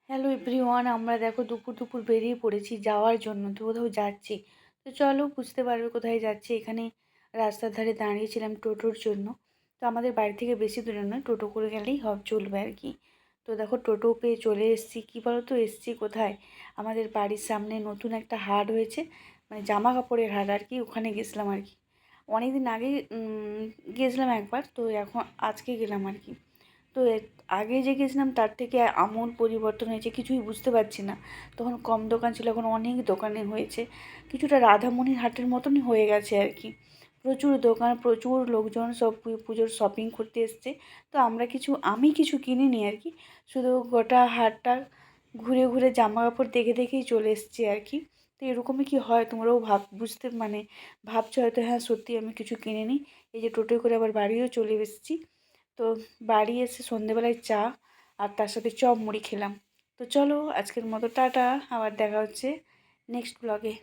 Hello everyone, আমরা দেখো দুপুর দুপুর বেরিয়ে পড়েছি যাওয়ার জন্য, তো কোথাও যাচ্ছি। তো চলো, বুঝতে পারবে কোথায় যাচ্ছি। এখানে রাস্তার ধারে দাঁড়িয়েছিলাম টোটোর জন্য। তো আমাদের বাড়ি থেকে বেশি দূরে নয়, টোটো করে গেলেই চলবে আর কি। তো দেখো টোটো পেয়ে চলে এসেছি। কী বলো তো, এসেছি কোথায়? আমাদের বাড়ির সামনে নতুন একটা হাট হয়েছে, মানে জামা কাপড়ের হাট আর কি। ওখানে গেছিলাম আর কি। অনেক দিন আগে গিয়েছিলাম একবার, তো এখন আজকে গেলাম আর কি। তো আগে যে গেছিলাম তার থেকে আমূল পরিবর্তন হয়েছে, কিছুই বুঝতে পারছি না। তখন কম দোকান ছিল, এখন অনেক দোকানে হয়েছে। কিছুটা রাধামণির হাটের মতনই হয়ে গেছে আর কি। প্রচুর দোকান, প্রচুর লোকজন, সব পুজোর শপিং করতে এসছে। তো আমি কিছু কিনিনি আর কি। শুধু গোটা হাটটা ঘুরে ঘুরে জামা কাপড় দেখে দেখেই চলে এসেছি আর কি। তো এরকমই কি হয়, তোমরাও বুঝতে ভাবছো হয়তো, হ্যাঁ সত্যি আমি কিছু কিনিনি। এই যে টোটোয় করে আবার বাড়িও চলে এসেছি। তো বাড়ি এসে সন্ধেবেলায় চা আর তার সাথে চপ মুড়ি খেলাম। তো চলো, আজকের মতো টাটা। আবার দেখা হচ্ছে নেক্সট ব্লগে।